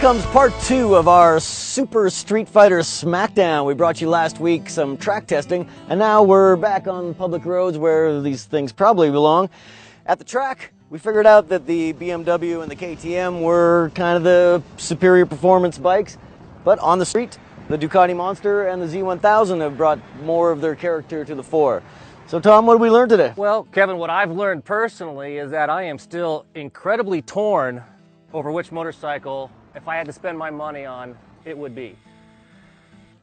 comes part 2 of our Super Street Fighter Smackdown. We brought you last week some track testing, and now we're back on public roads where these things probably belong. At the track, we figured out that the BMW and the KTM were kind of the superior performance bikes, but on the street, the Ducati Monster and the Z1000 have brought more of their character to the fore. So Tom, what did we learn today? Well, Kevin, what I've learned personally is that I am still incredibly torn over which motorcycle, if I had to spend my money on, it would be.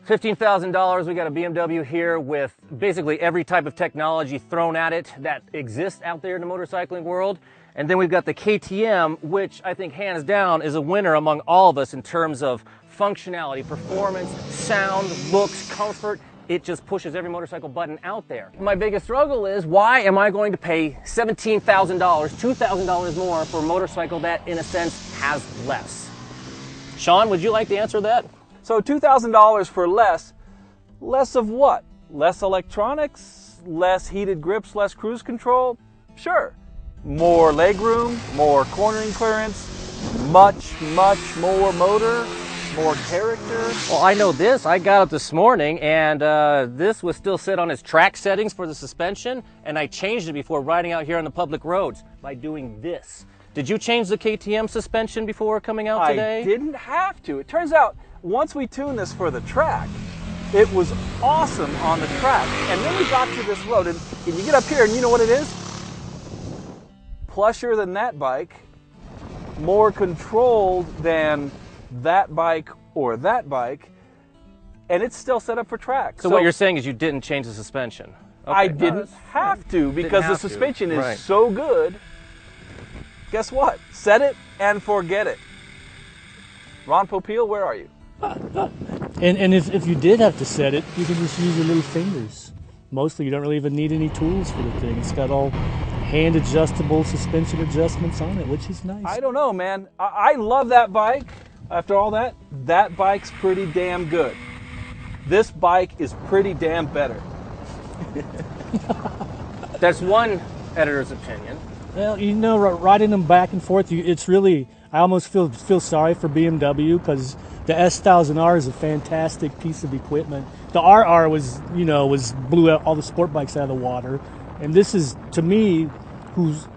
$15,000, we got a BMW here with basically every type of technology thrown at it that exists out there in the motorcycling world. And then we've got the KTM, which I think hands down is a winner among all of us in terms of functionality, performance, sound, looks, comfort. It just pushes every motorcycle button out there. My biggest struggle is, why am I going to pay $17,000, $2,000 more for a motorcycle that, in a sense, has less? Sean, would you like to answer that? So $2,000 for less of what? Less electronics, less heated grips, less cruise control? Sure. More legroom, more cornering clearance, much more motor, more character. Well, I know this. I got up this morning and this was still set on its track settings for the suspension, and I changed it before riding out here on the public roads by doing this. Did you change the KTM suspension before coming out today? I didn't have to. It turns out, once we tuned this for the track, it was awesome on the track. And then we got to this road, and you get up here, and you know what it is? Plusher than that bike, more controlled than that bike or that bike, and it's still set up for track. So what you're saying is you didn't change the suspension? Okay. I didn't have to, because the suspension is so good. Guess what? Set it and forget it. Ron Popeil, where are you? And if you did have to set it, you can just use your little fingers. Mostly you don't really even need any tools for the thing. It's got all hand adjustable suspension adjustments on it, which is nice. I don't know, man. I love that bike. After all that bike's pretty damn good. This bike is pretty damn better. That's one editor's opinion. Well, you know, riding them back and forth, it's really, I almost feel sorry for BMW, because the S1000R is a fantastic piece of equipment. The RR blew out all the sport bikes out of the water. And this is, to me, who's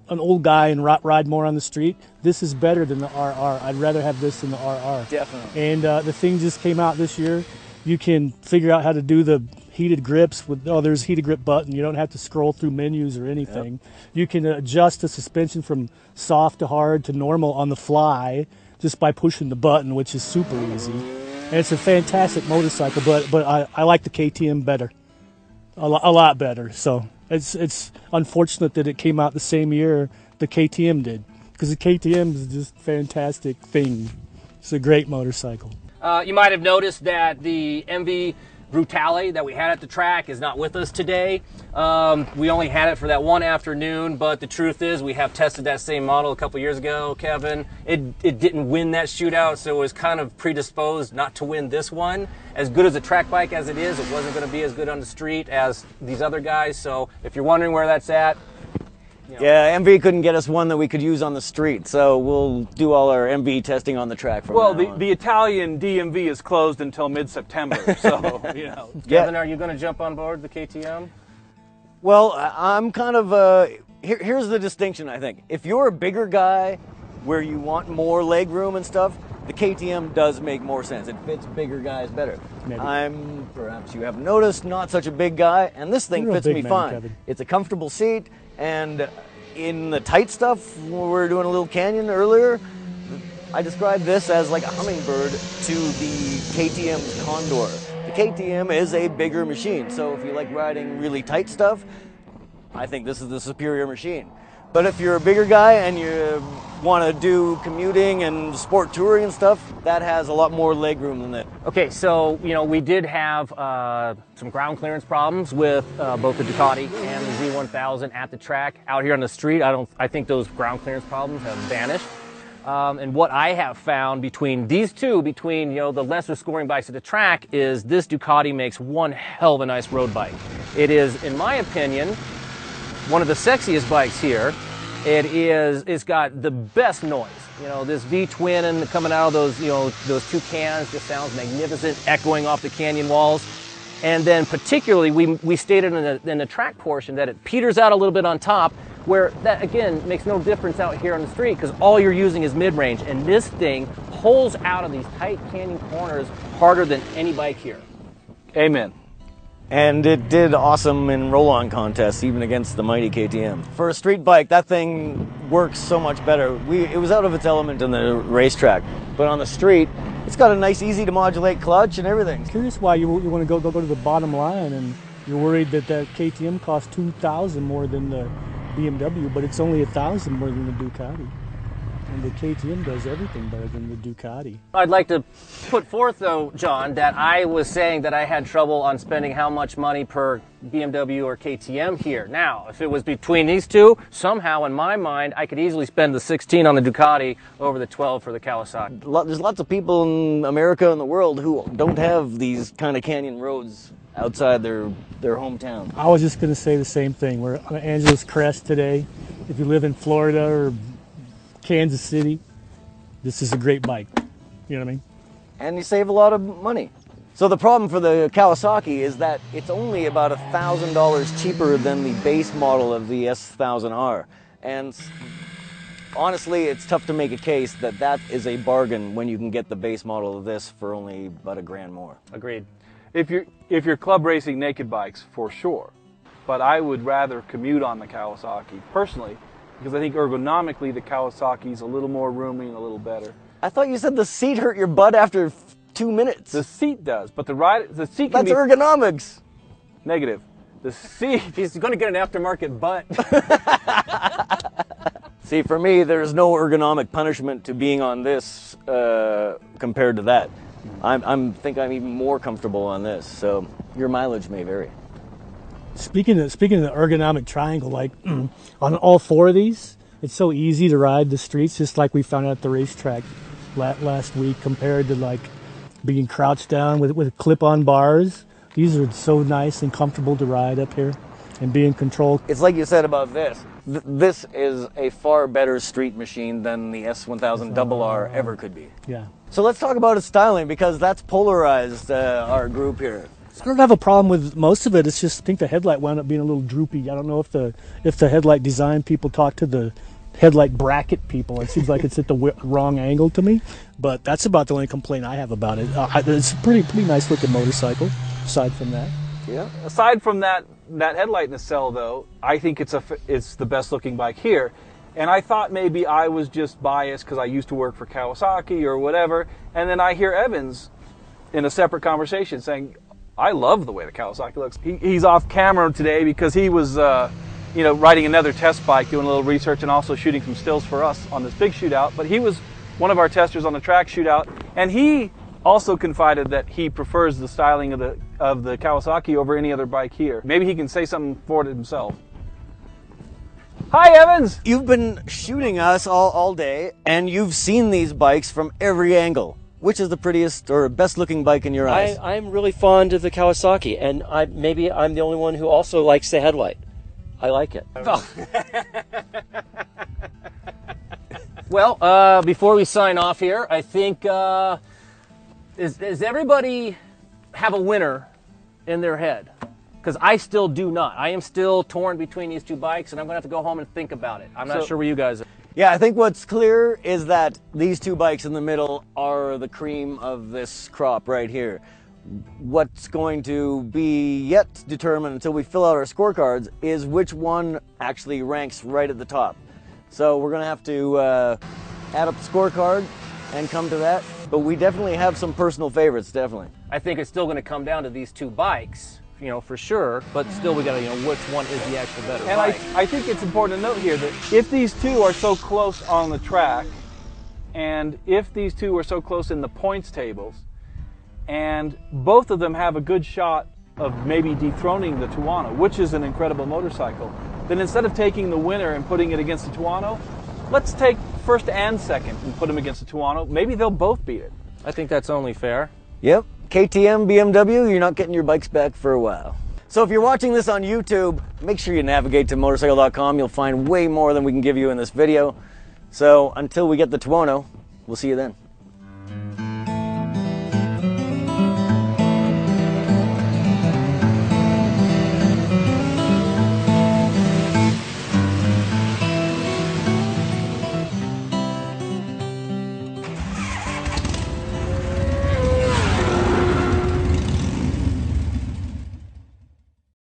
an old guy and ride more on the street, this is better than the RR. I'd rather have this than the RR. Definitely. And the thing just came out this year. You can figure out how to do the heated grips with, there's a heated grip button. You don't have to scroll through menus or anything. Yep. You can adjust the suspension from soft to hard to normal on the fly just by pushing the button, which is super easy. And it's a fantastic motorcycle, but I like the KTM better. A lot better. So it's unfortunate that it came out the same year the KTM did, because the KTM is just a fantastic thing. It's a great motorcycle. You might have noticed that the MV Brutale that we had at the track is not with us today. We only had it for that one afternoon, but the truth is we have tested that same model a couple years ago, Kevin. It didn't win that shootout, so it was kind of predisposed not to win this one. As good as a track bike as it is, it wasn't going to be as good on the street as these other guys, so if you're wondering where that's at, yeah, MV couldn't get us one that we could use on the street, so we'll do all our MV testing on the track from now on. The Italian DMV is closed until mid-September, so, you know. Kevin, are you going to jump on board the KTM? Well, I'm kind of, here's the distinction, I think. If you're a bigger guy where you want more leg room and stuff, the KTM does make more sense. It fits bigger guys better. Maybe. I'm, perhaps you haven't noticed, not such a big guy, and this thing fits me fine. Kevin. It's a comfortable seat, and in the tight stuff, when we were doing a little canyon earlier, I described this as like a hummingbird to the KTM's Condor. The KTM is a bigger machine, so if you like riding really tight stuff, I think this is the superior machine. But if you're a bigger guy and you want to do commuting and sport touring and stuff, that has a lot more leg room than that. Okay, so we did have some ground clearance problems with both the Ducati and the Z1000 at the track. Out here on the street, I think those ground clearance problems have vanished. And what I have found between these two, between the lesser scoring bikes at the track, is this Ducati makes one hell of a nice road bike. It is, in my opinion, one of the sexiest bikes here. It's got the best noise. You know, this V-twin and coming out of those, you know, those two cans just sounds magnificent, echoing off the canyon walls. And then particularly, we stated in the track portion that it peters out a little bit on top, where that, again, makes no difference out here on the street because all you're using is mid-range. And this thing pulls out of these tight canyon corners harder than any bike here. Amen. And it did awesome in roll-on contests, even against the mighty KTM. For a street bike, that thing works so much better. It was out of its element in the racetrack, but on the street, it's got a nice, easy-to-modulate clutch and everything. Curious why you want to go to the bottom line, and you're worried that KTM costs $2,000 more than the BMW, but it's only $1,000 more than the Ducati. And the KTM does everything better than the Ducati. I'd like to put forth, though, John, that I was saying that I had trouble on spending how much money per BMW or KTM here. Now, if it was between these two, somehow in my mind, I could easily spend the 16 on the Ducati over the 12 for the Kawasaki. There's lots of people in America and the world who don't have these kind of canyon roads outside their hometown. I was just going to say the same thing. We're on Angeles Crest today. If you live in Florida or Kansas City, this is a great bike. You know what I mean? And you save a lot of money. So the problem for the Kawasaki is that it's only about $1,000 cheaper than the base model of the S1000R. And honestly, it's tough to make a case that that is a bargain when you can get the base model of this for only about $1,000 more. Agreed. If you're club racing naked bikes, for sure. But I would rather commute on the Kawasaki, personally, because I think ergonomically the Kawasaki's a little more roomy and a little better. I thought you said the seat hurt your butt after 2 minutes. The seat does, but the seat That's can be ergonomics. negative. The seat. He's going to get an aftermarket butt. See, for me, there's no ergonomic punishment to being on this compared to that. I think I'm even more comfortable on this, so your mileage may vary. Speaking of the ergonomic triangle, like on all four of these, it's so easy to ride the streets, just like we found out at the racetrack last week, compared to like being crouched down with clip-on bars. These are so nice and comfortable to ride up here and be in control. It's like you said about this. This is a far better street machine than the S1000RR ever could be. Yeah. So let's talk about its styling, because that's polarized our group here. I don't have a problem with most of it. It's just I think the headlight wound up being a little droopy. I don't know if the headlight design people talked to the headlight bracket people. It seems like it's at the wrong angle to me. But that's about the only complaint I have about it. It's a pretty nice looking motorcycle. Aside from that, Yeah. Aside from that headlight nacelle, though, I think it's the best looking bike here. And I thought maybe I was just biased because I used to work for Kawasaki or whatever. And then I hear Evans in a separate conversation saying, I love the way the Kawasaki looks. He's off camera today because he was, riding another test bike, doing a little research and also shooting some stills for us on this big shootout. But he was one of our testers on the track shootout, and he also confided that he prefers the styling of the Kawasaki over any other bike here. Maybe he can say something for it himself. Hi, Evans! You've been shooting us all day, and you've seen these bikes from every angle. Which is the prettiest or best looking bike in your eyes? I'm really fond of the Kawasaki, and maybe I'm the only one who also likes the headlight. I like it. Well, before we sign off here, I think, does everybody have a winner in their head? Because I still do not. I am still torn between these two bikes, and I'm going to have to go home and think about it. I'm not sure where you guys are. Yeah, I think what's clear is that these two bikes in the middle are the cream of this crop right here. What's going to be yet determined until we fill out our scorecards is which one actually ranks right at the top. So we're going to have to add up the scorecard and come to that. But we definitely have some personal favorites, definitely. I think it's still going to come down to these two bikes, for sure. But still, we got to, which one is the actual better bike. And I think it's important to note here that if these two are so close on the track, and if these two are so close in the points tables, and both of them have a good shot of maybe dethroning the Tuono, which is an incredible motorcycle, then instead of taking the winner and putting it against the Tuono, let's take first and second and put them against the Tuono. Maybe they'll both beat it. I think that's only fair. Yep. KTM, BMW, you're not getting your bikes back for a while. So if you're watching this on YouTube, make sure you navigate to motorcycle.com. You'll find way more than we can give you in this video. So until we get the Tuono, we'll see you then.